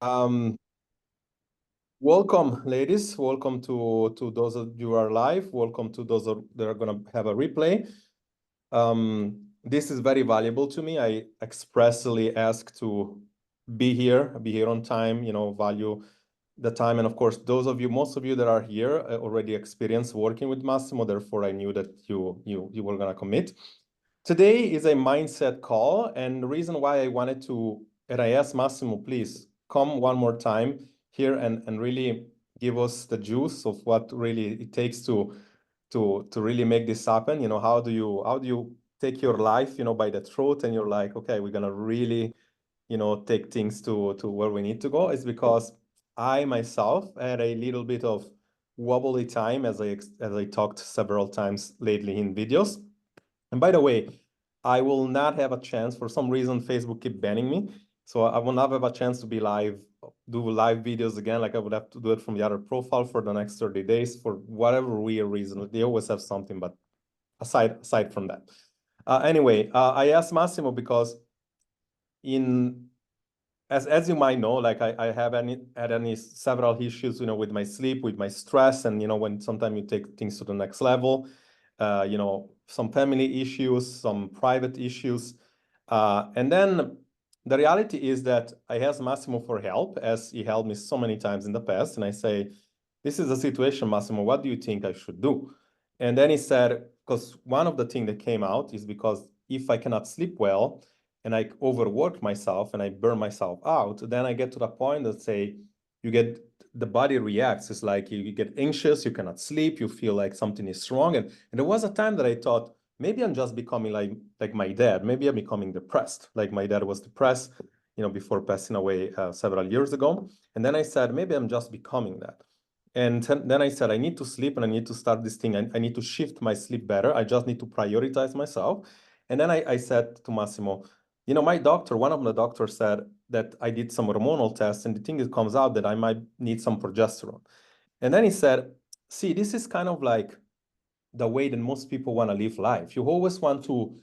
Um, Welcome, ladies. Welcome to those of you who are live. Welcome to those that are going to have a replay. This is very valuable to me. I expressly ask to be here on time, value the time. And of course, most of you that are here already experienced working with Massimo. Therefore, I knew that you were going to commit. Today is a mindset call. And the reason why I wanted to, and I asked Massimo, please come one more time here and really give us the juice of what really it takes to really make this happen. How do you take your life, by the throat, and you're like, okay, we're gonna really, take things to where we need to go. Is because I myself had a little bit of wobbly time, as I talked several times lately in videos. And by the way, I will not have a chance. For some reason, Facebook keep banning me. So I will not have a chance to be live, do live videos again. Like I would have to do it from the other profile for the next 30 days for whatever weird reason. They always have something, but aside from that. Anyway, I asked Massimo because as you might know, like I have had several issues, with my sleep, with my stress, and when sometimes you take things to the next level, some family issues, some private issues, and then the reality is that I asked Massimo for help, as he helped me so many times in the past, and I say, "This is a situation, Massimo. What do you think I should do?" And then he said, because one of the things that came out is because if I cannot sleep well, and I overwork myself and I burn myself out, then I get to the point that the body reacts. It's like you get anxious, you cannot sleep, you feel like something is wrong. And there was a time that I thought, maybe I'm just becoming like my dad. Maybe I'm becoming depressed. Like my dad was depressed, before passing away several years ago. And then I said, maybe I'm just becoming that. And then I said, I need to sleep and I need to start this thing. I need to shift my sleep better. I just need to prioritize myself. And then I said to Massimo, one of the doctors said that I did some hormonal tests, and the thing it comes out that I might need some progesterone. And then he said, see, this is kind of like the way that most people want to live life. You always want to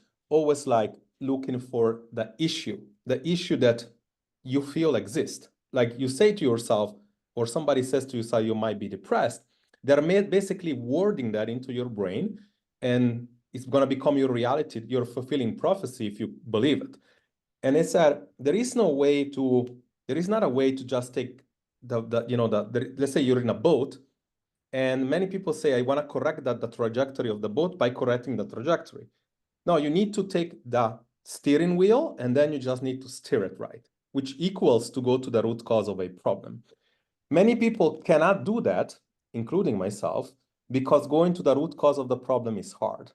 like looking for the issue that you feel exists. Like you say to yourself, or somebody says to you, so you might be depressed. They're basically wording that into your brain, and it's going to become your reality, your fulfilling prophecy if you believe it. And it said there is not a way to just take let's say you're in a boat, and many people say, I want to correct the trajectory of the boat by correcting the trajectory. No, you need to take the steering wheel, and then you just need to steer it right, which equals to go to the root cause of a problem. Many people cannot do that, including myself, because going to the root cause of the problem is hard.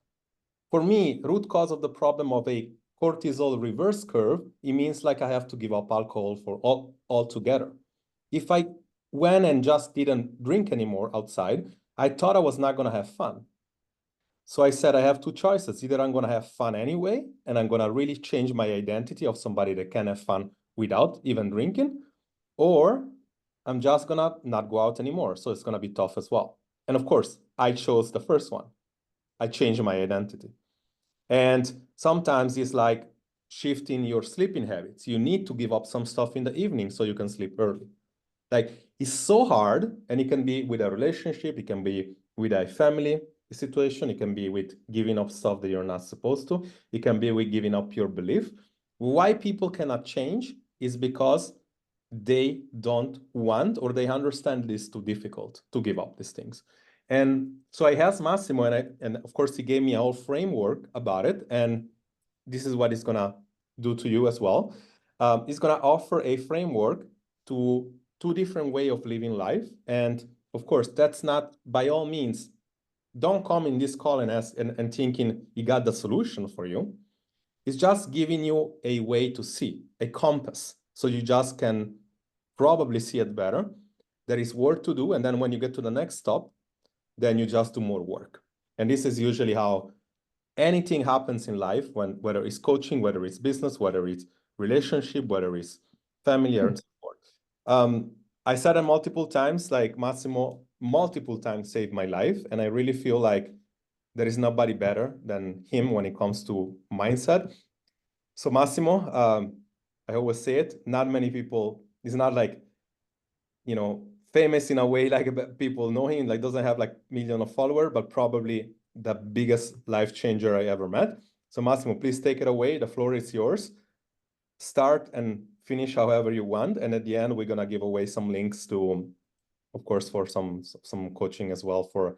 For me, root cause of the problem of a cortisol reverse curve, it means like I have to give up alcohol for altogether. If I went and just didn't drink anymore outside, I thought I was not going to have fun. So I said I have two choices. Either I'm going to have fun anyway, and I'm going to really change my identity of somebody that can have fun without even drinking, or I'm just going to not go out anymore. So it's going to be tough as well. And of course, I chose the first one. I changed my identity. And sometimes it's like shifting your sleeping habits. You need to give up some stuff in the evening so you can sleep early. Like it's so hard, and it can be with a relationship, it can be with a family situation, it can be with giving up stuff that you're not supposed to, it can be with giving up your belief. Why people cannot change is because they don't want, or they understand this too difficult to give up these things. And so I asked Massimo, and of course he gave me a whole framework about it. And this is what he's gonna do to you as well. He's gonna offer a framework to two different way of living life. And of course, that's not, by all means, don't come in this call and ask and thinking he got the solution for you. It's just giving you a way to see, a compass. So you just can probably see it better. There is work to do. And then when you get to the next stop, then you just do more work. And this is usually how anything happens in life, whether it's coaching, whether it's business, whether it's relationship, whether it's family, and so forth. I said it multiple times, like Massimo multiple times saved my life. And I really feel like there is nobody better than him when it comes to mindset. So Massimo, I always say it, not many people, it's not like famous in a way, like people know him, like doesn't have like millions of followers, but probably the biggest life changer I ever met. So Massimo, please take it away. The floor is yours. Start and finish however you want. And at the end, we're gonna give away some links to, of course, for some coaching as well for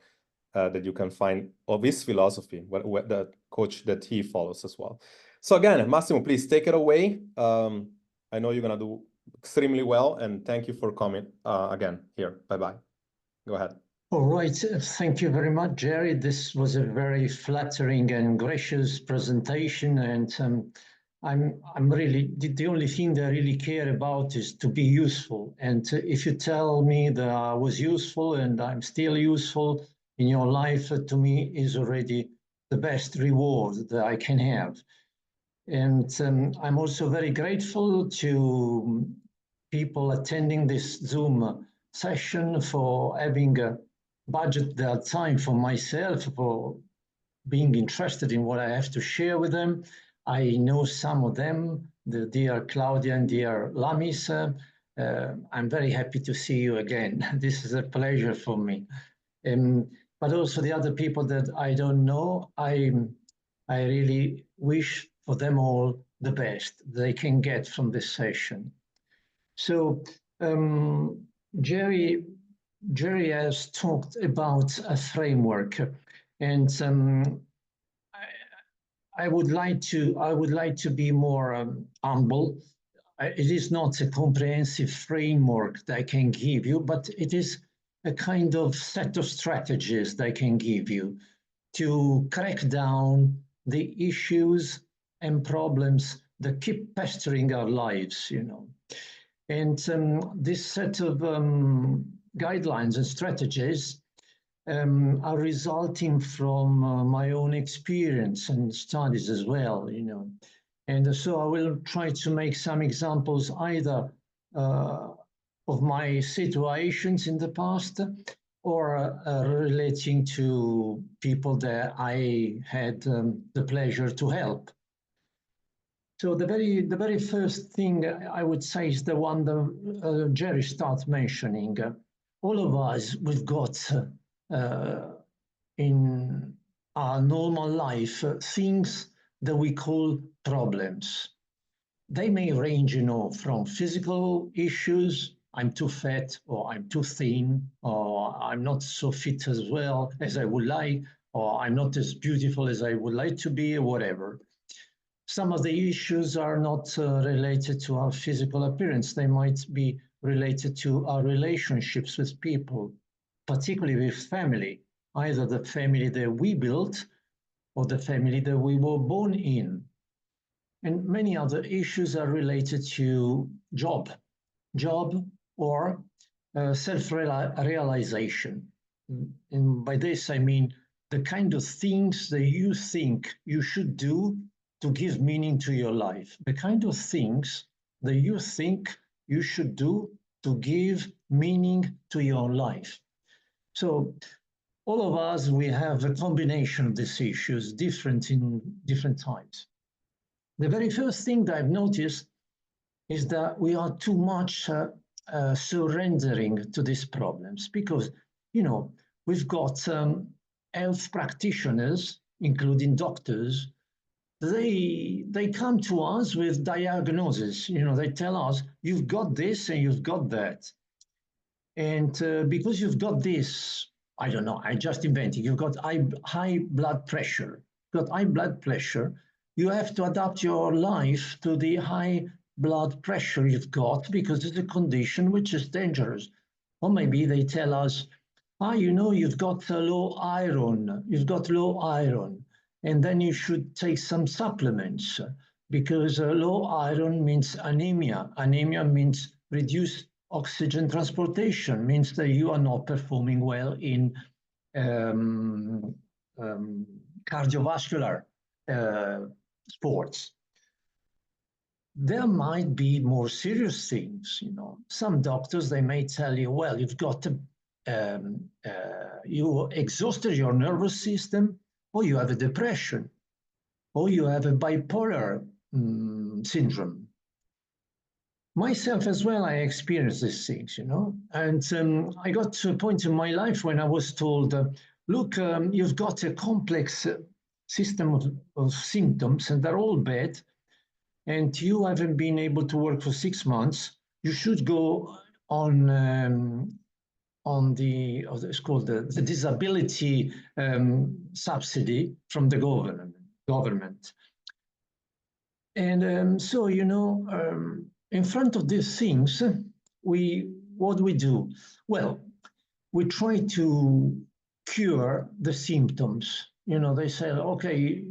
that you can find of his philosophy, what the coach that he follows as well. So again, Massimo, please take it away. I know you're gonna do extremely well, and thank you for coming again here. Bye-bye. Go ahead. All right, thank you very much, Jerry. This was a very flattering and gracious presentation, and I'm really, the only thing that I really care about is to be useful. And if you tell me that I was useful and I'm still useful in your life, to me is already the best reward that I can have. And I'm also very grateful to people attending this Zoom session for having budget their time for myself, for being interested in what I have to share with them. I know some of them, the dear Claudia and dear Lamis. I'm very happy to see you again. This is a pleasure for me. But also the other people that I don't know, I really wish for them all the best they can get from this session. So Jerry has talked about a framework, and I would like to be more humble. It is not a comprehensive framework that I can give you, but it is a kind of set of strategies that I can give you to crack down the issues and problems that keep pestering our lives, And this set of guidelines and strategies are resulting from my own experience and studies as well, And so I will try to make some examples either of my situations in the past or relating to people that I had the pleasure to help. So the very first thing I would say is the one that Jerry starts mentioning. All of us, we've got in our normal life things that we call problems. They may range, from physical issues, I'm too fat, or I'm too thin, or I'm not so fit as well as I would like, or I'm not as beautiful as I would like to be, or whatever. Some of the issues are not related to our physical appearance. They might be related to our relationships with people, particularly with family, either the family that we built or the family that we were born in. And many other issues are related to job or self-realization. And by this, I mean the kind of things that you think you should do to give meaning to your life, the kind of things that you think you should do to give meaning to your life. So all of us, we have a combination of these issues, different in different times. The very first thing that I've noticed is that we are too much surrendering to these problems because, we've got health practitioners, including doctors. They come to us with diagnoses. They tell us, you've got this and you've got that. And because you've got this, I don't know, I just invented, you've got high blood pressure. You've got high blood pressure. You have to adapt your life to the high blood pressure you've got because it's a condition which is dangerous. Or maybe they tell us, you've got low iron. You've got low iron. And then you should take some supplements because low iron means anemia. Anemia means reduced oxygen transportation, means that you are not performing well in cardiovascular sports. There might be more serious things, Some doctors, they may tell you, well, you've got to, you exhausted your nervous system, or you have a depression, or you have a bipolar syndrome. myself as well, I experienced these things, and I got to a point in my life when I was told, look, you've got a complex system of symptoms and they're all bad, and you haven't been able to work for 6 months. You should go on the, it's called the disability subsidy from the government. And so, in front of these things, what do we do? Well, we try to cure the symptoms. They say, okay,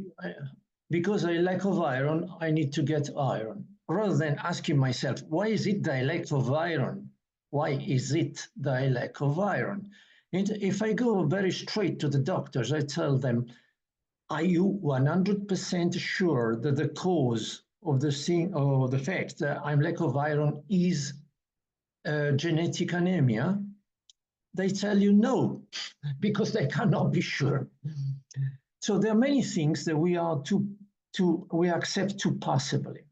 because I lack of iron, I need to get iron. Rather than asking myself, why is it that I lack of iron? Why is it that I lack of iron? And if I go very straight to the doctors, I tell them, are you 100% sure that the cause of the thing or the fact that I'm lack of iron is genetic anemia? They tell you no, because they cannot be sure. So there are many things that we accept too passively.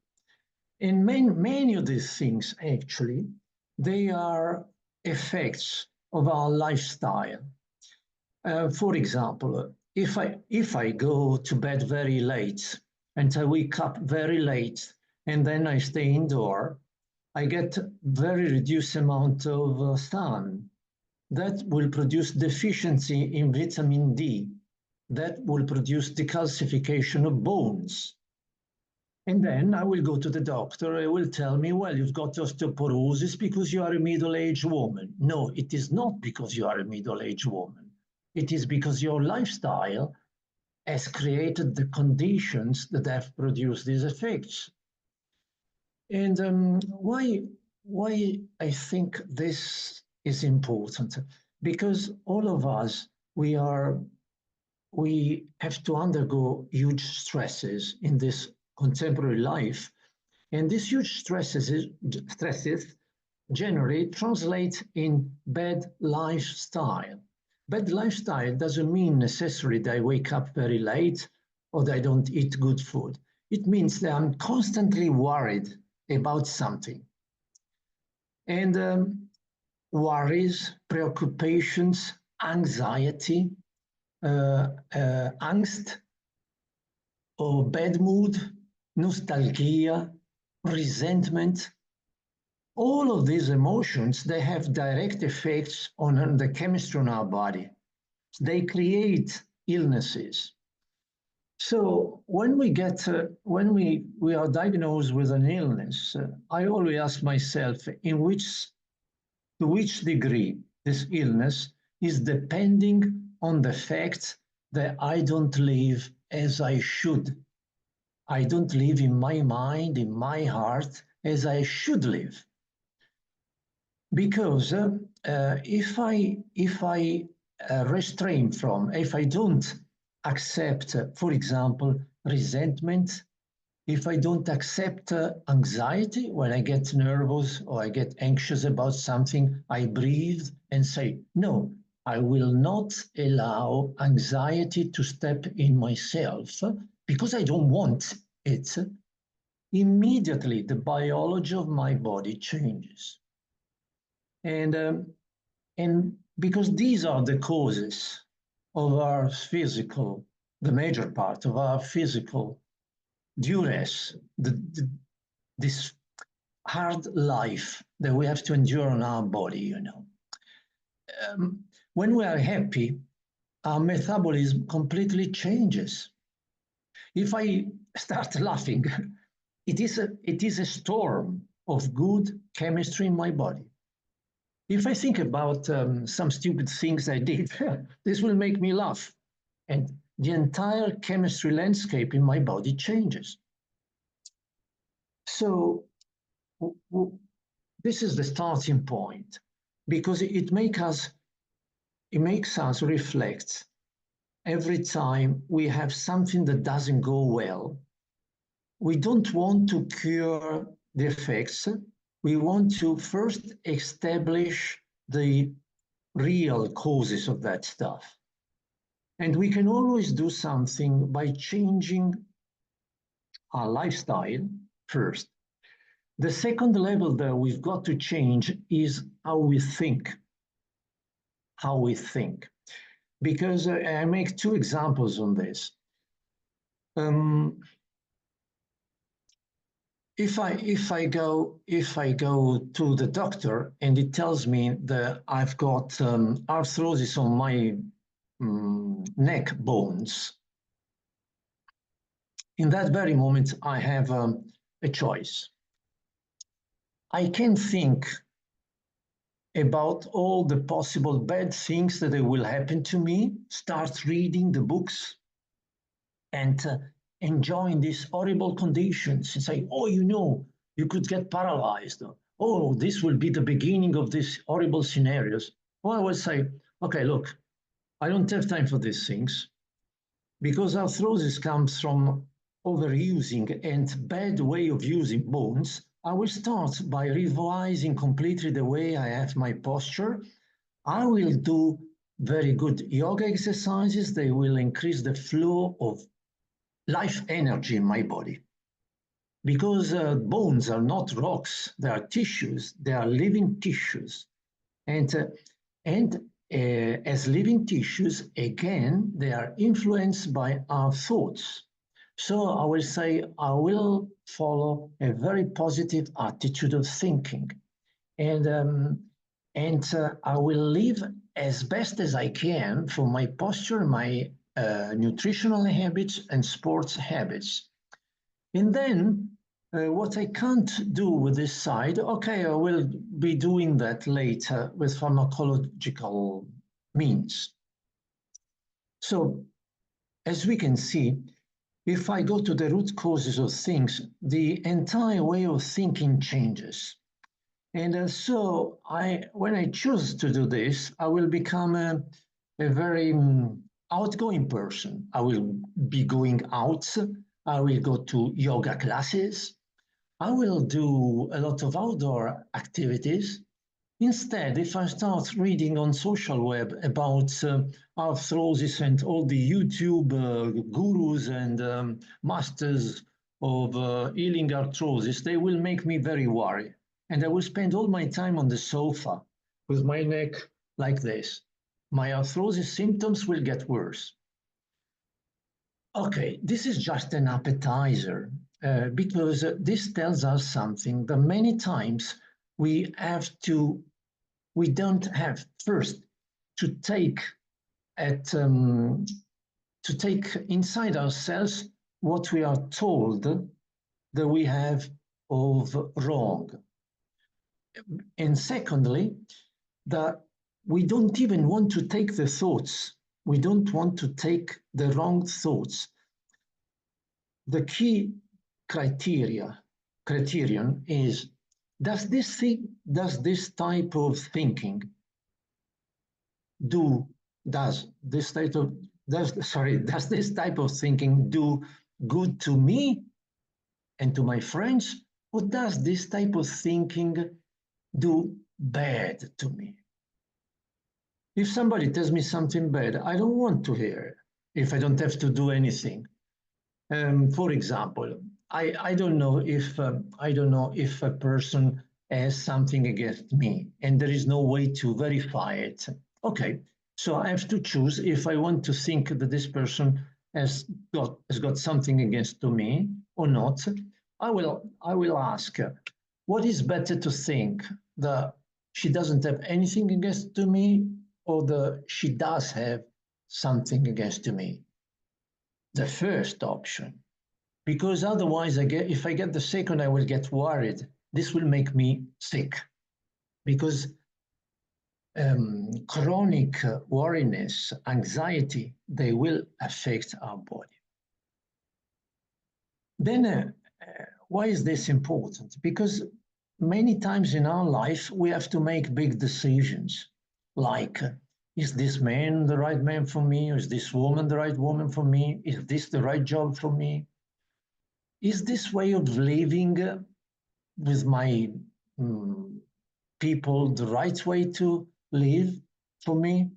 And many of these things, actually, they are effects of our lifestyle. For example, if I go to bed very late and I wake up very late and then I stay indoor, I get very reduced amount of sun. That will produce deficiency in vitamin D. That will produce decalcification of bones. And then I will go to the doctor. He will tell me, well, you've got osteoporosis because you are a middle-aged woman. No, it is not because you are a middle-aged woman. It is because your lifestyle has created the conditions that have produced these effects. And why I think this is important? Because all of us, we have to undergo huge stresses in this contemporary life. And these huge stresses generally translate in bad lifestyle. Bad lifestyle doesn't mean necessarily that I wake up very late or that I don't eat good food. It means that I'm constantly worried about something. And worries, preoccupations, anxiety, angst or bad mood, nostalgia, resentment, all of these emotions, they have direct effects on the chemistry in our body. They create illnesses. So when we are diagnosed with an illness, I always ask myself to which degree this illness is depending on the fact that I don't live as I should. I don't live in my mind, in my heart, as I should live. Because if I restrain from, if I don't accept, for example, resentment, if I don't accept anxiety, when I get nervous or I get anxious about something, I breathe and say, no, I will not allow anxiety to step in myself because I don't want it. Immediately, the biology of my body changes. And because these are the causes of our physical, the major part of our physical duress, this hard life that we have to endure on our body, when we are happy, our metabolism completely changes. If I start laughing, it is a storm of good chemistry in my body. If I think about some stupid things I did, this will make me laugh. And the entire chemistry landscape in my body changes. So this is the starting point, because it makes us reflect every time we have something that doesn't go well. We don't want to cure the effects. We want to first establish the real causes of that stuff. And we can always do something by changing our lifestyle first. The second level that we've got to change is how we think. How we think. Because I make two examples on this. If I go to the doctor and it tells me that I've got arthrosis on my neck bones, in that very moment I have a choice. I can think about all the possible bad things that will happen to me, start reading the books, and enjoying these horrible conditions and say, oh, you could get paralyzed. Oh, this will be the beginning of these horrible scenarios. Well, I would say, okay, look, I don't have time for these things because arthrosis comes from overusing and bad way of using bones. I will start by revising completely the way I have my posture. I will do very good yoga exercises. They will increase the flow of life energy in my body. Because bones are not rocks, they are tissues, they are living tissues. And as living tissues, again, they are influenced by our thoughts. So I will say, I will follow a very positive attitude of thinking. And I will live as best as I can for my posture, my nutritional habits and sports habits. And then what I can't do with this side, okay, I will be doing that later with pharmacological means. So as we can see, if I go to the root causes of things, the entire way of thinking changes. And so when I choose to do this, I will become a very outgoing person. I will be going out. I will go to yoga classes. I will do a lot of outdoor activities. Instead, if I start reading on social web about arthrosis and all the YouTube gurus and masters of healing arthrosis, they will make me very worried. And I will spend all my time on the sofa with my neck like this. My arthrosis symptoms will get worse. Okay, this is just an appetizer because this tells us something that many times we don't have first to take inside ourselves what we are told that we have of wrong. And secondly, that we don't even want to take the thoughts. We don't want to take the wrong thoughts. The key criterion is, does this type of thinking does this type of thinking do good to me and to my friends, or does this type of thinking do bad to me? If somebody tells me something bad, I don't want to hear it if I don't have to do anything. For example, I don't know if a person has something against me and there is no way to verify it. Okay, so I have to choose if I want to think that this person has got something against me or not. I will ask her, what is better to think, that she doesn't have anything against me or that she does have something against me? The first option, because otherwise if I get the second, I will get worried. This will make me sick because chronic worriness, anxiety, they will affect our body. Then why is this important? Because many times in our life, we have to make big decisions like, is this man the right man for me? Or is this woman the right woman for me? Is this the right job for me? Is this way of living with my people the right way to live for me?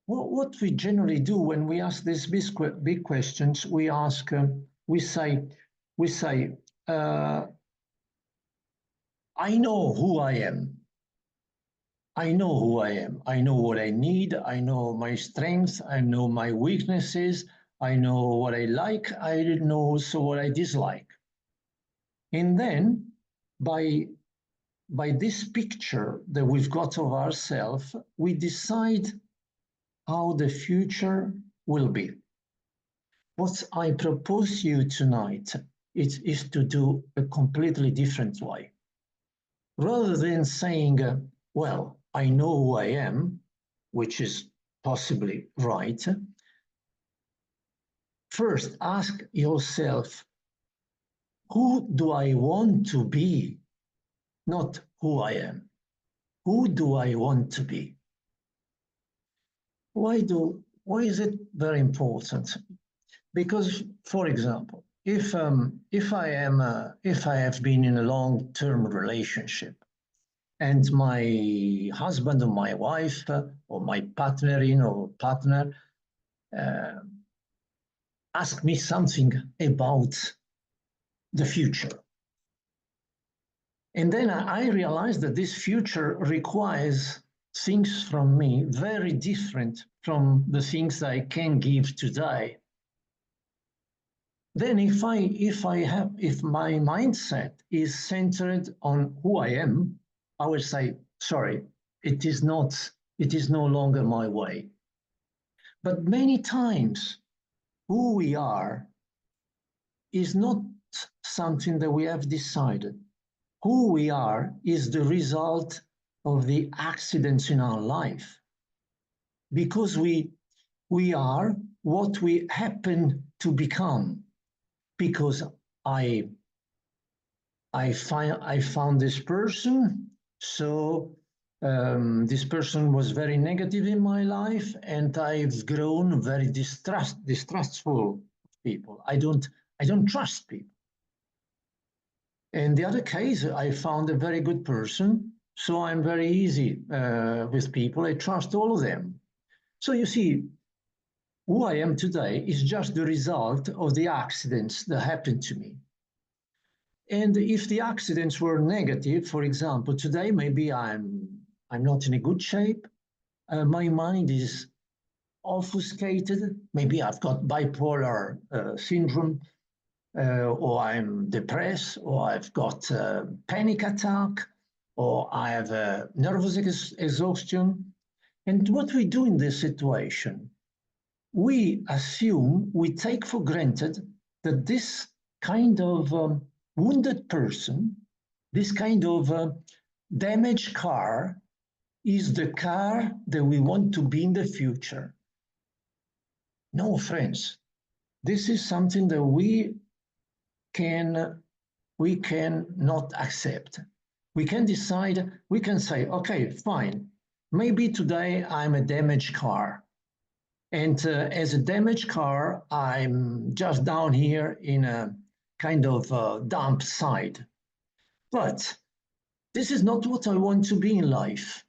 What we generally do when we ask these big questions, we say, I know who I am. I know who I am. I know what I need. I know my strengths. I know my weaknesses. I know what I like. I know also what I dislike. And then by this picture that we've got of ourselves, we decide how the future will be. What I propose you tonight is to do a completely different way. Rather than saying, well, I know who I am, which is possibly right, first ask yourself, who do I want to be? Not who I am. Who do I want to be? Why is it very important? Because, for example, if I have been in a long-term relationship and my husband or my wife or my partner or partner uh, ask me something about the future, and then I realize that this future requires things from me very different from the things I can give today. Then if my mindset is centered on who I am, I will say, sorry, it is no longer my way. But many times who we are is not something that we have decided. Who we are is the result of the accidents in our life, because we are what we happen to become. Because I found this person, so this person was very negative in my life, and I've grown very distrustful of people. I don't trust people. In the other case, I found a very good person, so I'm very easy with people. I trust all of them. So you see, who I am today is just the result of the accidents that happened to me. And if the accidents were negative, for example, today maybe I'm not in a good shape. My mind is obfuscated. Maybe I've got bipolar syndrome, or I'm depressed, or I've got a panic attack, or I have a nervous exhaustion. And what we do in this situation, we assume, we take for granted that this kind of wounded person, this kind of damaged car, is the car that we want to be in the future. No, friends, this is something that we can not accept. We can decide, we can say, okay, fine, maybe today I'm a damaged car. And as a damaged car, I'm just down here in a kind of dump site. But this is not what I want to be in life.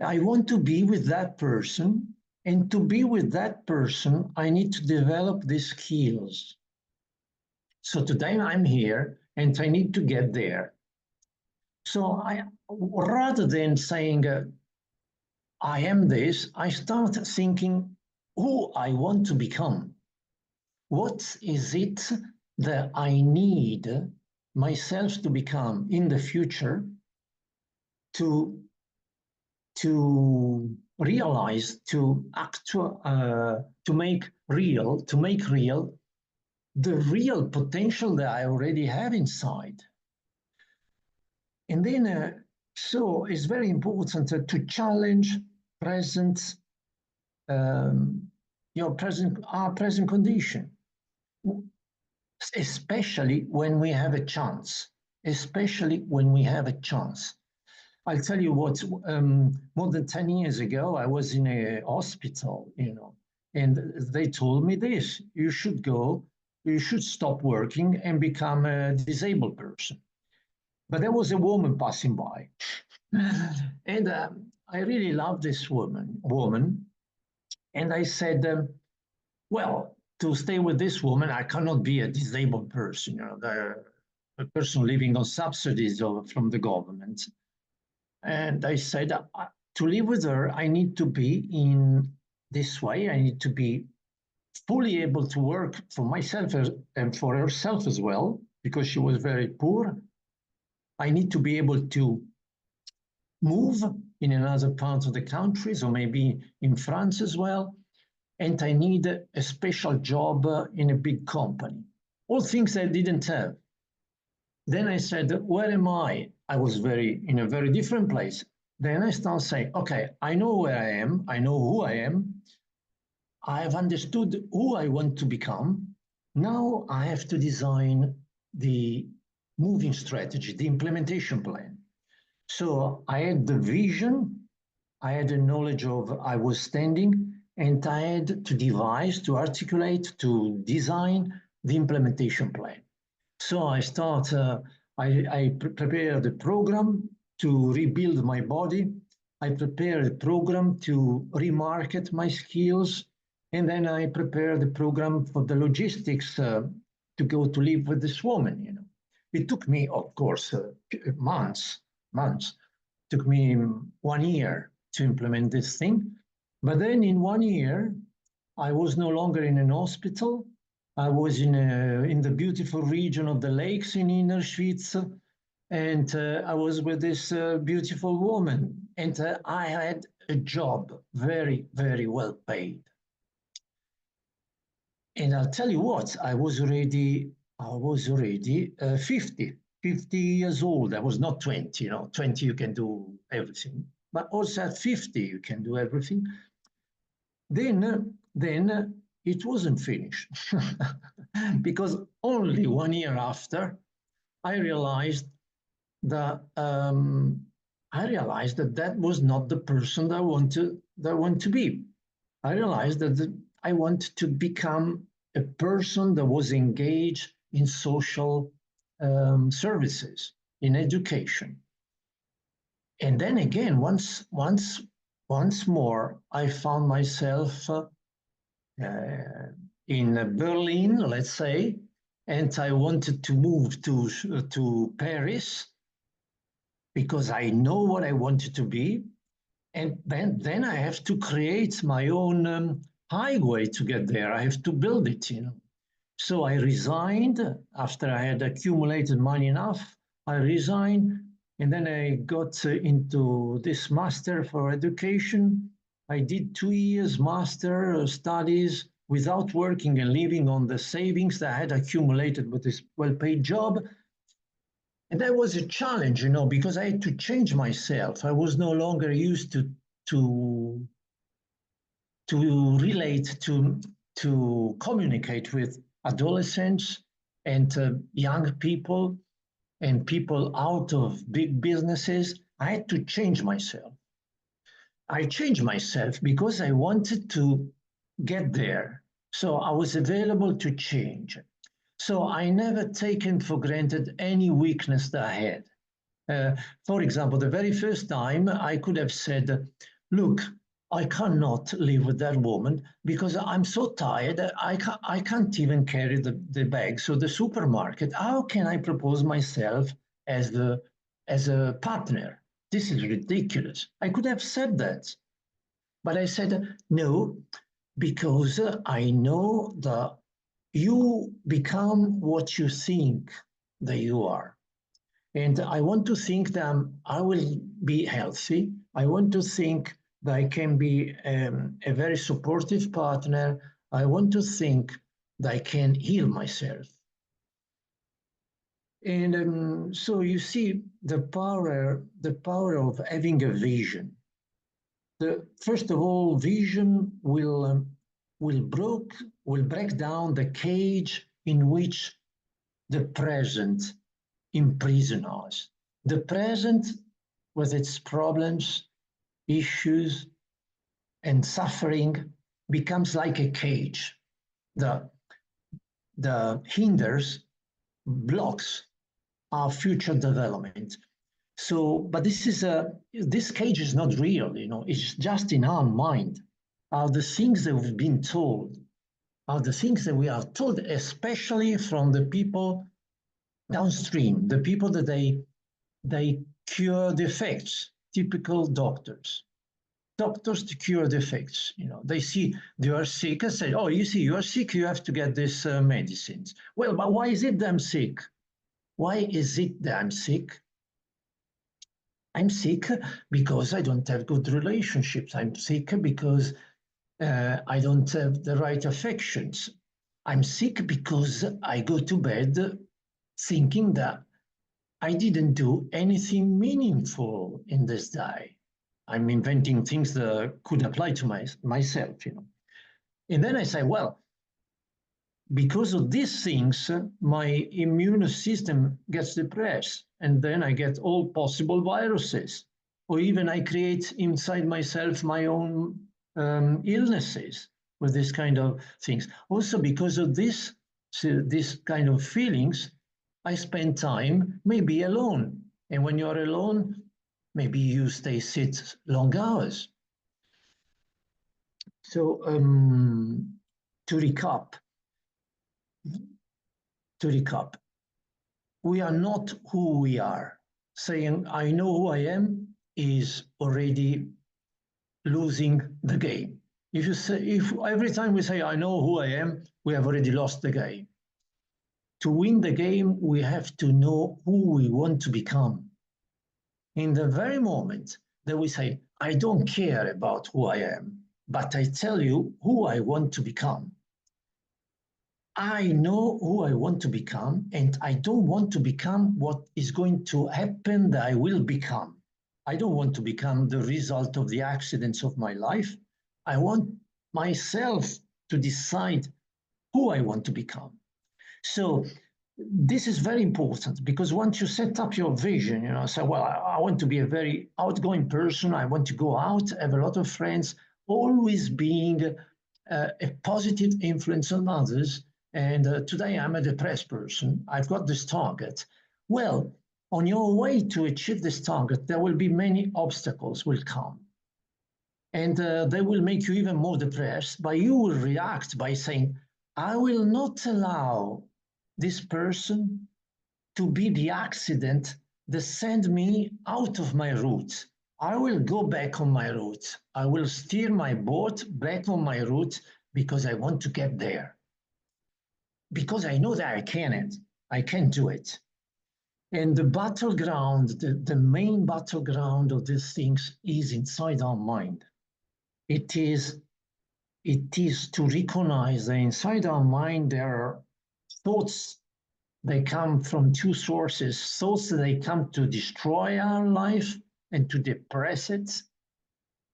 I want to be with that person. And to be with that person, I need to develop these skills. So today I'm here and I need to get there. So rather than saying, I am this, I start thinking who I want to become. What is it that I need myself to become in the future to realize, to make real the real potential that I already have inside. And then, so it's very important to challenge present, our present condition, especially when we have a chance. Especially when we have a chance. I'll tell you what. More than 10 years ago, I was in a hospital, and they told me this: you should stop working and become a disabled person. But there was a woman passing by, and I really loved this woman, and I said, well, to stay with this woman, I cannot be a disabled person. a person living on subsidies from the government. And I said, to live with her, I need to be in this way. I need to be fully able to work for myself and for herself as well, because she was very poor. I need to be able to move in another part of the country, so maybe in France as well. And I need a special job in a big company. All things I didn't have. Then I said, where am I? I was in a very different place. Then I start saying, okay, I know where I am. I know who I am. I have understood who I want to become. Now I have to design the moving strategy, the implementation plan. So I had the vision, I had the knowledge of I was standing, and I had to devise, to articulate, to design the implementation plan. So I prepared the program to rebuild my body. I prepared a program to remarket my skills. And then I prepared the program for the logistics to go to live with this woman, you know. It took me, of course, months. It took me 1 year to implement this thing. But then in 1 year, I was no longer in an hospital. I was in the beautiful region of the lakes in Inner Schwyz, and I was with this beautiful woman, and I had a job, very, very well paid. And I'll tell you what, I was already 50 years old. I was not 20, you know, 20 you can do everything, but also at 50 you can do everything. Then it wasn't finished because only 1 year after I realized that that was not the person that I want to be. I realized that I want to become a person that was engaged in social services, in education. And then again, once more, I found myself in Berlin, let's say, and I wanted to move to Paris because I know what I wanted to be. And then I have to create my own highway to get there. I have to build it, you know. So I resigned after I had accumulated money enough. I resigned, and then I got into this master for education. I did 2 years master studies without working and living on the savings that I had accumulated with this well-paid job. And that was a challenge, you know, because I had to change myself. I was no longer used to relate, to communicate with adolescents and young people and people out of big businesses. I had to change myself. I changed myself because I wanted to get there. So I was available to change. So I never taken for granted any weakness that I had. For example, the very first time I could have said, look, I cannot live with that woman because I'm so tired. I can't even carry the bag. So the supermarket, how can I propose myself as a partner? This is ridiculous. I could have said that. But I said, no, because I know that you become what you think that you are. And I want to think that I will be healthy. I want to think that I can be a very supportive partner. I want to think that I can heal myself. And so you see the power of having a vision. First of all, vision will break down the cage in which the present imprison us. The present, with its problems, issues, and suffering, becomes like a cage that hinders, blocks our future development. So, but this cage is not real, you know, it's just in our mind. Are the things that we've been told, are the things that we are told, especially from the people downstream, the people that they cure defects, typical doctors. Doctors to cure defects, they see you are sick and say, oh, you see, you are sick, you have to get this medicines. Well, but why is it that I'm sick? Why is it that I'm sick? I'm sick because I don't have good relationships. I'm sick because I don't have the right affections. I'm sick because I go to bed thinking that I didn't do anything meaningful in this day. I'm inventing things that could apply to myself, And then I say, well, because of these things, my immune system gets depressed, and then I get all possible viruses, or even I create inside myself my own illnesses with this kind of things. Also, because of this kind of feelings, I spend time maybe alone, and when you're alone, maybe you sit long hours. So to recap, we are not who we are. Saying, I know who I am is already losing the game. If every time we say, I know who I am, we have already lost the game. To win the game, we have to know who we want to become. In the very moment that we say, I don't care about who I am, but I tell you who I want to become, I know who I want to become, and I don't want to become what is going to happen that I will become. I don't want to become the result of the accidents of my life. I want myself to decide who I want to become. So this is very important, because once you set up your vision, say, well, I want to be a very outgoing person. I want to go out, have a lot of friends, always being a positive influence on others. And today I'm a depressed person. I've got this target. Well, on your way to achieve this target, there will be many obstacles will come. And they will make you even more depressed, but you will react by saying, I will not allow this person to be the accident that send me out of my route. I will go back on my route. I will steer my boat back on my route because I want to get there. Because I know that I can do it. And the battleground, the main battleground of these things is inside our mind. It is to recognize that inside our mind there are thoughts. They come from two sources. Thoughts that they come to destroy our life and to depress it,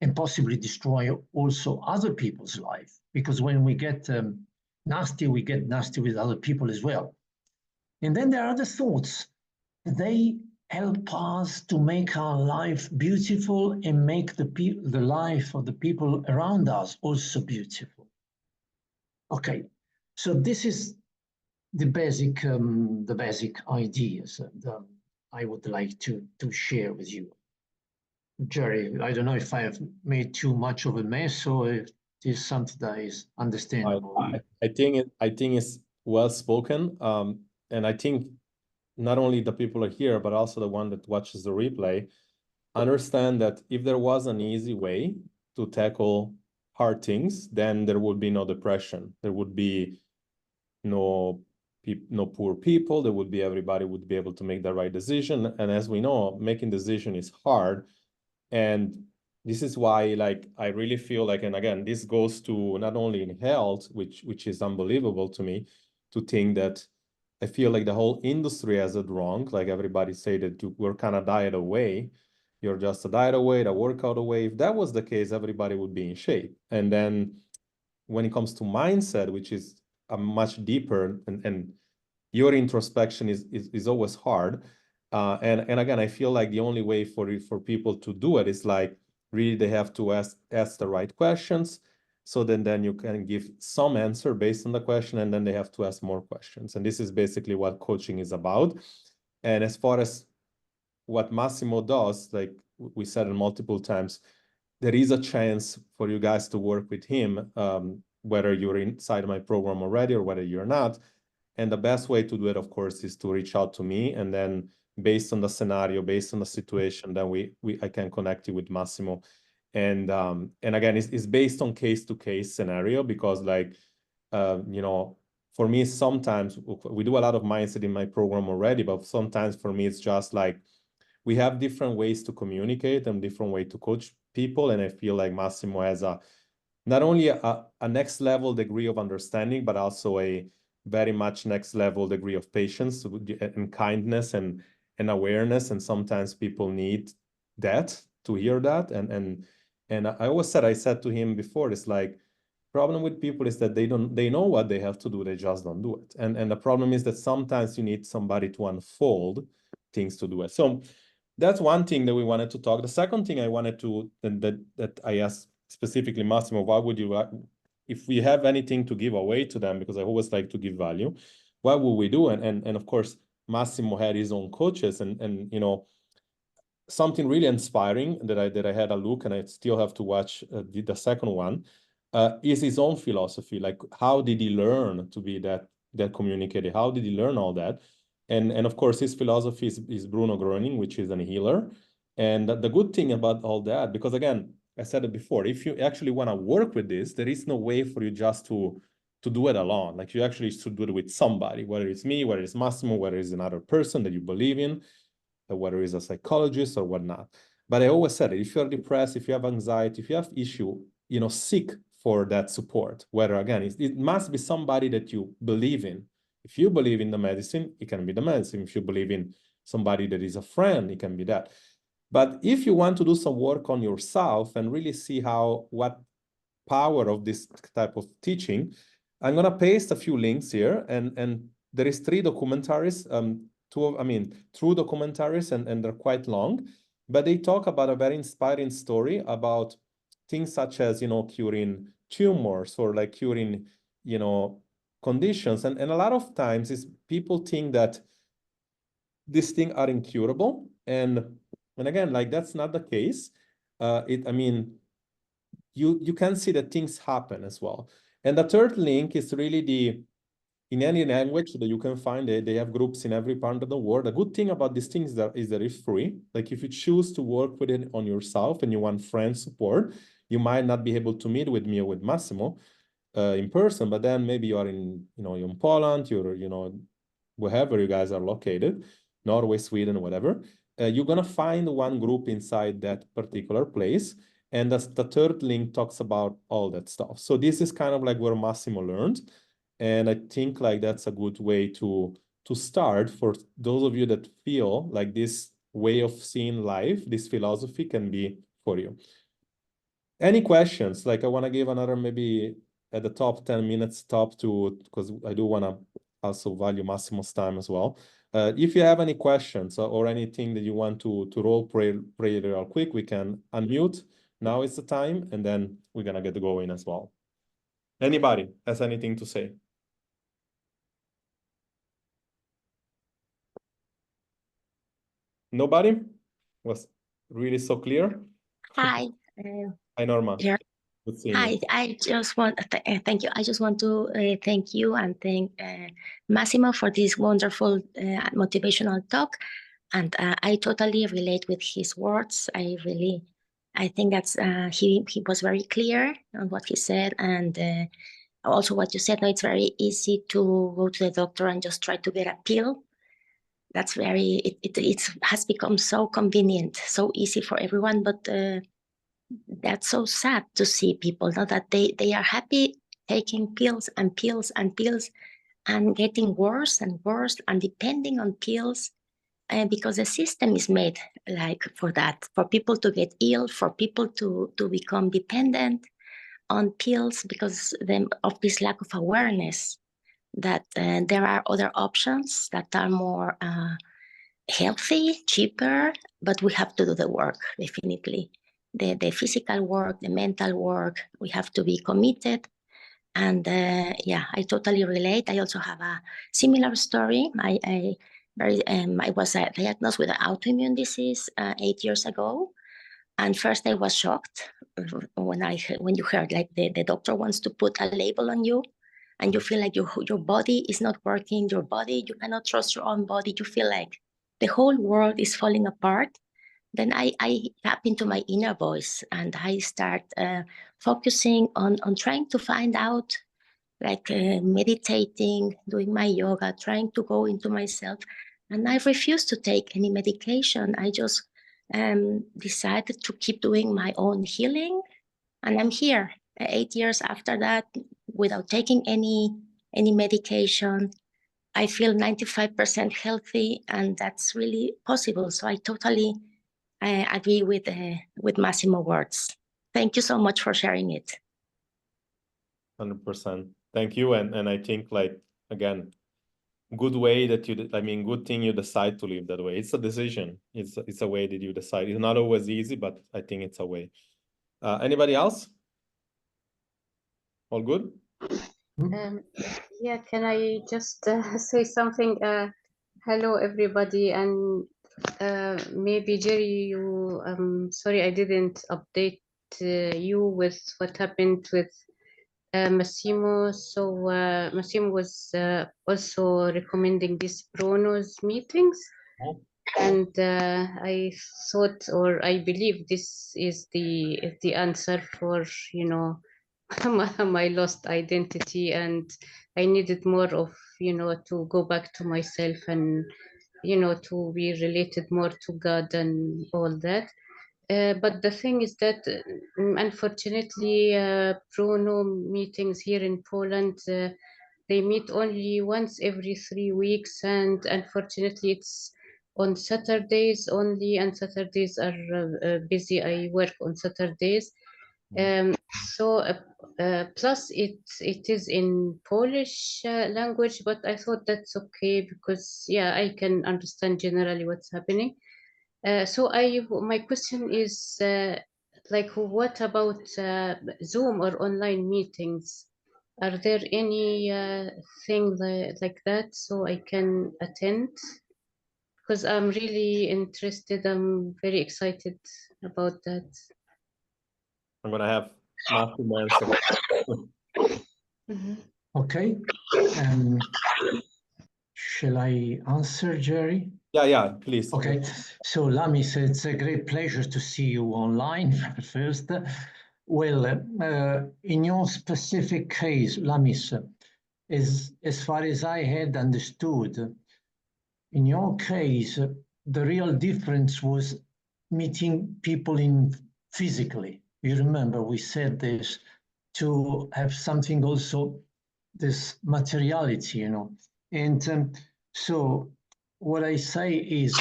and possibly destroy also other people's life. Because when we get nasty, we get nasty with other people as well. And then there are the thoughts. They help us to make our life beautiful and make the life of the people around us also beautiful. Okay, so this is the basic ideas that I would like to share with you. Jerry, I don't know if I have made too much of a mess, or if it is something that is understandable. I think it's well spoken, and I think not only the people are here, but also the one that watches the replay understand that if there was an easy way to tackle hard things, then there would be no depression. There would be no poor people. There would be, everybody would be able to make the right decision. And as we know, making decision is hard. And this is why, like, I really feel like, and again, this goes to not only in health, which is unbelievable to me, to think that I feel like the whole industry has it wrong. Like everybody say that we're kind of diet away. You're just a diet away, a workout away. If that was the case, everybody would be in shape. And then when it comes to mindset, which is a much deeper, and your introspection is always hard. And again, I feel like the only way for people to do it is like really they have to ask the right questions. So then you can give some answer based on the question, and then they have to ask more questions. And this is basically what coaching is about. And as far as what Massimo does, like we said it multiple times, there is a chance for you guys to work with him, whether you're inside my program already or whether you're not. And the best way to do it, of course, is to reach out to me, and then based on the scenario, based on the situation, then I can connect you with Massimo. And again, it's based on case-to-case scenario, because like, you know, for me, sometimes we do a lot of mindset in my program already, but sometimes for me, it's just like, we have different ways to communicate and different way to coach people. And I feel like Massimo has not only a next level degree of understanding, but also a very much next level degree of patience and kindness and awareness. And sometimes people need that, to hear that. And I said to him before, it's like, problem with people is that they know what they have to do, they just don't do it. And the problem is that sometimes you need somebody to unfold things to do it. So that's one thing that we wanted to talk. The second thing I wanted to, that I asked specifically Massimo, what would you, if we have anything to give away to them, because I always like to give value, what would we do? And of course, Massimo had his own coaches, and you know, something really inspiring that I had a look, and I still have to watch the second one, is his own philosophy. Like, how did he learn to be that communicator? How did he learn all that? And of course, his philosophy is Bruno Groening, which is a healer. And the good thing about all that, because again, I said it before, if you actually want to work with this, there is no way for you just to do it alone. Like, you actually should do it with somebody, whether it's me, whether it's Massimo, whether it's another person that you believe in, whether it's a psychologist or whatnot. But I always said it, if you're depressed, if you have anxiety, if you have issue, you know, seek for that support. Whether, again, it must be somebody that you believe in. If you believe in the medicine, it can be the medicine. If you believe in somebody that is a friend, it can be that. But if you want to do some work on yourself and really see what power of this type of teaching, I'm gonna paste a few links here, and there is 3 documentaries, true documentaries, and they're quite long, but they talk about a very inspiring story about things such as, you know, curing tumors, or like curing, you know, conditions. And a lot of times is people think that these things are incurable. And again, like, that's not the case. You can see that things happen as well. And the third link is really in any language that you can find it. They have groups in every part of the world. The good thing about these things is that it's free. Like, if you choose to work with it on yourself and you want friend support, you might not be able to meet with me or with Massimo in person, but then maybe you are in, you know, you're in Poland, you're, you know, wherever you guys are located, Norway, Sweden, whatever, you're gonna find one group inside that particular place. And the third link talks about all that stuff. So this is kind of like where Massimo learned. And I think like that's a good way to start for those of you that feel like this way of seeing life, this philosophy can be for you. Any questions? Like, I want to give another maybe at the top 10 minutes because I do want to also value Massimo's time as well. If you have any questions or anything that you want to role play real quick, we can unmute. Now is the time, and then we're gonna get going as well. Anybody has anything to say? Nobody? Was really so clear? Hi. Hi, Norma. Here. Good seeing Hi, you. I just want thank you. I just want to thank you and thank Massimo for this wonderful motivational talk. And I totally relate with his words. I think that's he was very clear on what he said, and also what you said. No, it's very easy to go to the doctor and just try to get a pill. That's it has become so convenient, so easy for everyone, but. That's so sad to see people now that they are happy taking pills and pills and pills and getting worse and worse and depending on pills because the system is made like for that, for people to get ill, for people to become dependent on pills because of this lack of awareness that there are other options that are more healthy, cheaper, but we have to do the work, definitely. The physical work, the mental work, we have to be committed. And yeah, I totally relate. I also have a similar story. I was diagnosed with an autoimmune disease 8 years ago. And first I was shocked when you heard like the doctor wants to put a label on you. and you feel like your body is not working, you cannot trust your own body, you feel like the whole world is falling apart, then I tap into my inner voice and I start focusing on trying to find out, like meditating, doing my yoga, trying to go into myself. And I refuse to take any medication. I just decided to keep doing my own healing. And I'm here 8 years after that without taking any medication. I feel 95% healthy, and that's really possible. So I totally agree with Massimo words. Thank you so much for sharing it. 100%. Thank you. And I think, like, again, good way that good thing you decide to live that way. It's a decision. It's a way that you decide. It's not always easy, but I think it's a way. Anybody else? All good? Yeah, can I just say something? Hello, everybody, and maybe Jerry, you, sorry, I didn't update you with what happened with Massimo. So Massimo was also recommending these Bruno's meetings. And I thought, or I believe, this is the answer for, you know, my lost identity, and I needed more of, you know, to go back to myself and, you know, to be related more to God and all that. But the thing is that, unfortunately, Bruno meetings here in Poland, they meet only once every 3 weeks, and unfortunately, it's on Saturdays only, and Saturdays are busy. I work on Saturdays. So plus it is in Polish language, but I thought that's okay because, yeah, I can understand generally what's happening. So my question is, like, what about Zoom or online meetings? Are there any thing like that so I can attend? Because I'm really interested. I'm very excited about that. I'm gonna have Massimo answer. Okay. Shall I answer, Jerry? Yeah, please. Okay. So, Lamis, it's a great pleasure to see you online first. Well, in your specific case, Lamis, as far as I had understood, in your case, the real difference was meeting people in physically. You remember we said this to have something also, this materiality, you know. And so what I say is,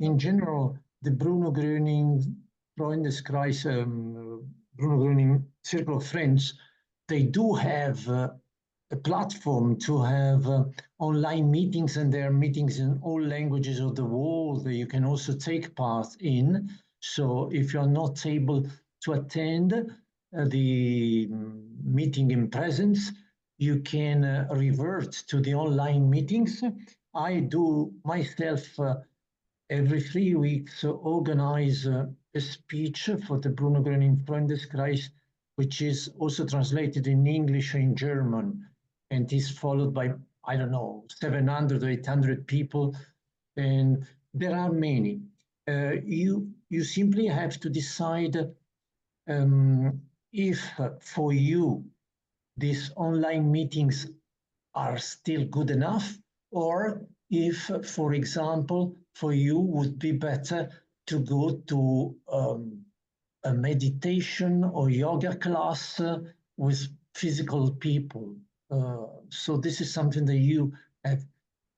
in general, the Bruno Gröning, Freundeskreis, Bruno Gröning Circle of Friends, they do have a platform to have online meetings, and there are meetings in all languages of the world that you can also take part in. So if you're not able to attend the meeting in presence, you can revert to the online meetings. I do myself every 3 weeks organize a speech for the Bruno Gröning Freundeskreis, which is also translated in English and German, and is followed by, I don't know, 700 or 800 people, and there are many. You simply have to decide if for you these online meetings are still good enough, or if, for example, for you would be better to go to a meditation or yoga class with physical people. So this is something that you have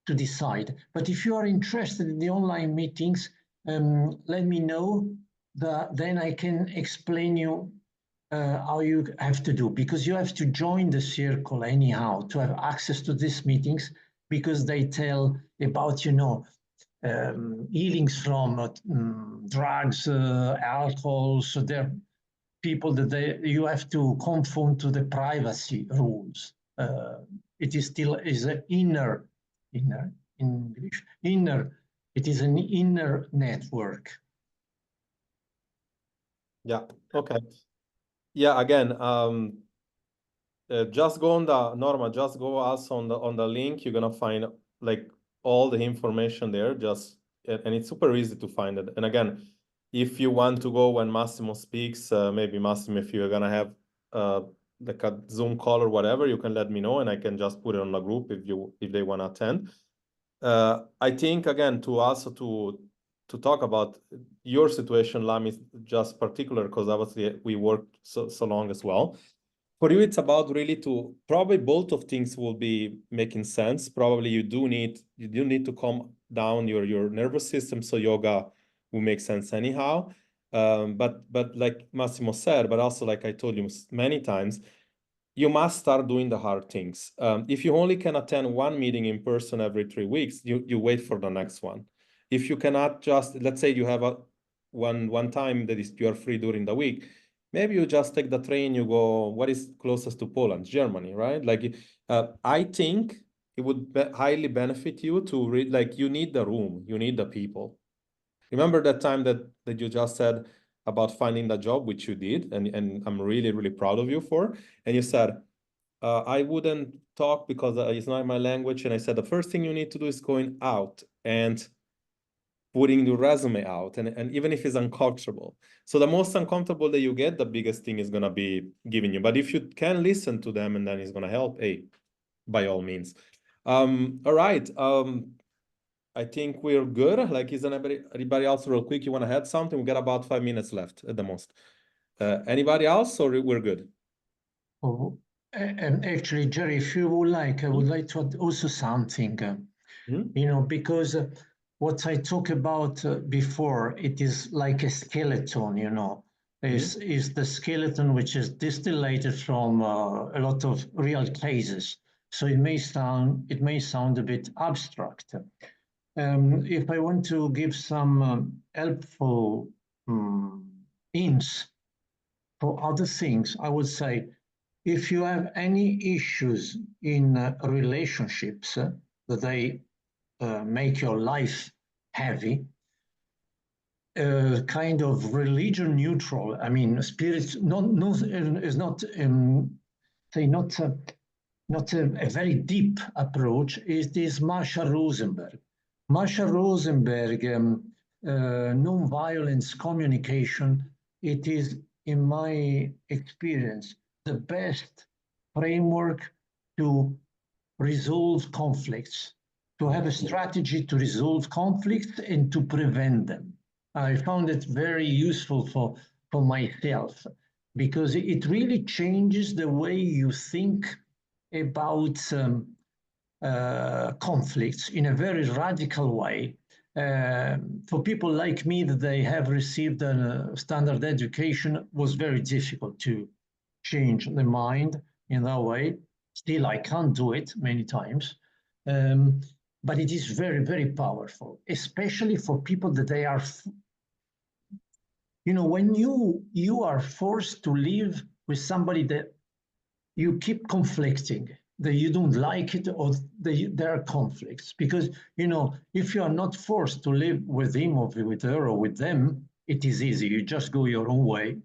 to decide. But if you are interested in the online meetings, let me know, then I can explain you how you have to do, because you have to join the circle anyhow to have access to these meetings, because they tell about, you know, healings from drugs, alcohol. So there people that you have to conform to the privacy rules. It is still an inner in English, it is an inner network. Yeah, okay. Yeah, again, just go on the Norma, just go also on the link. You're gonna find like all the information there. And it's super easy to find it. And again, if you want to go when Massimo speaks, maybe Massimo, if you're gonna have like a Zoom call or whatever, you can let me know and I can just put it on the group if they want to attend. I think again to talk about your situation, Lam, is just particular because obviously we worked so long as well. For you, it's about really probably both of things will be making sense. Probably you do need to calm down your nervous system, so yoga will make sense anyhow. But like Massimo said, but also like I told you many times, you must start doing the hard things. If you only can attend one meeting in person every 3 weeks, you wait for the next one. If you cannot just, let's say you have one time that you are free during the week, maybe you just take the train, you go, what is closest to Poland? Germany, right? Like, I think it would highly benefit you to read, like you need the room, you need the people. Remember that time that you just said about finding the job, which you did, and I'm really, really proud of you for. And you said, I wouldn't talk because it's not my language. And I said, the first thing you need to do is going out and putting your resume out, and even if it's uncomfortable. So the most uncomfortable that you get, the biggest thing is gonna be giving you. But if you can listen to them and then it's gonna help, hey, by all means. All right. I think we're good. Like, is anybody else real quick? You want to add something? We got about 5 minutes left at the most. Anybody else, or we're good? Oh, and actually, Jerry, if you would like, I would like to add also something, you know, because what I talked about before, it is like a skeleton, you know, is the skeleton which is distilled from a lot of real cases. So it may sound a bit abstract. If I want to give some helpful hints for other things, I would say, if you have any issues in relationships that they make your life heavy, kind of religion neutral, I mean, spirit is not say not a very deep approach, is this Marshall Rosenberg. Marshall Rosenberg, non-violence communication, it is, in my experience, the best framework to resolve conflicts, to have a strategy to resolve conflicts and to prevent them. I found it very useful for myself because it really changes the way you think about conflicts in a very radical way. For people like me that they have received a standard education, was very difficult to change the mind in that way. Still, I can't do it many times. But it is very, very powerful, especially for people that they are, you know, when you are forced to live with somebody that you keep conflicting, that you don't like it, or there are conflicts. Because, you know, if you are not forced to live with him or with her or with them, it is easy. You just go your own way.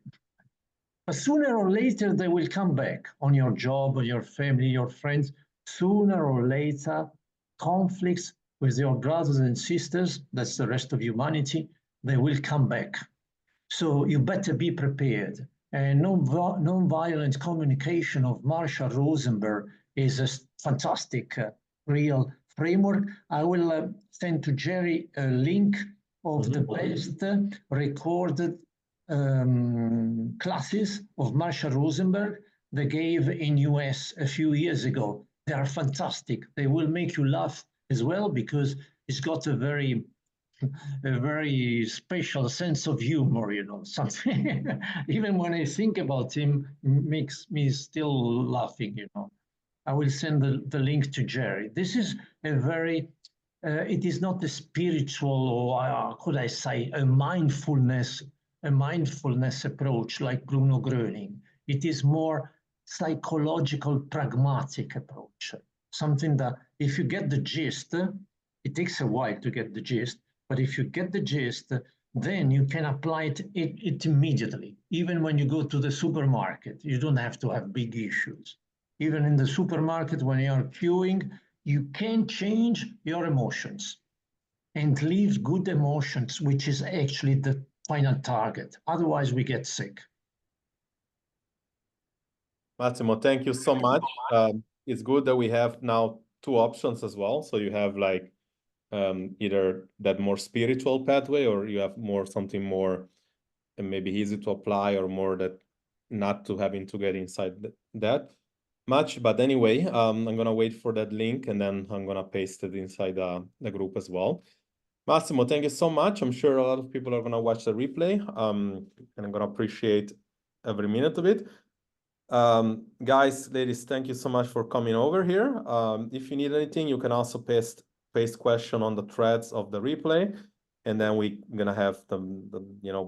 But sooner or later, they will come back on your job, or your family, your friends. Sooner or later, conflicts with your brothers and sisters, that's the rest of humanity, they will come back. So you better be prepared. And non-violent communication of Marshall Rosenberg is a fantastic, real framework. I will send to Jerry a link of the best recorded classes of Marshall Rosenberg they gave in US a few years ago. They are fantastic. They will make you laugh as well because it's got a very special sense of humor, you know, something. Even when I think about him, makes me still laughing, you know. I will send the link to Jerry. This is a very, it is not a spiritual, or could I say, a mindfulness approach like Bruno Gröning. It is more psychological, pragmatic approach. Something that if you get the gist, it takes a while to get the gist, but if you get the gist, then you can apply it immediately. Even when you go to the supermarket, you don't have to have big issues. Even in the supermarket, when you're queuing, you can change your emotions and leave good emotions, which is actually the final target. Otherwise, we get sick. Massimo, thank you so much. It's good that we have now two options as well. So you have like either that more spiritual pathway, or you have more something more and maybe easy to apply, or more that not to having to get inside that much. But anyway, I'm gonna wait for that link, and then I'm gonna paste it inside the group as well. Massimo, thank you so much. I'm sure a lot of people are gonna watch the replay, and I'm gonna appreciate every minute of it. Guys, ladies, thank you so much for coming over here. If you need anything, you can also paste question on the threads of the replay, and then we're gonna have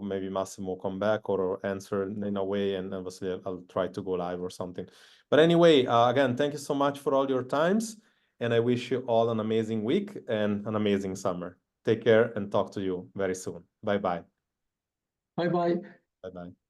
maybe Massimo come back or answer in a way, and obviously I'll try to go live or something. But anyway, again, thank you so much for all your times, and I wish you all an amazing week and an amazing summer. Take care and talk to you very soon. Bye-bye. Bye-bye. Bye-bye.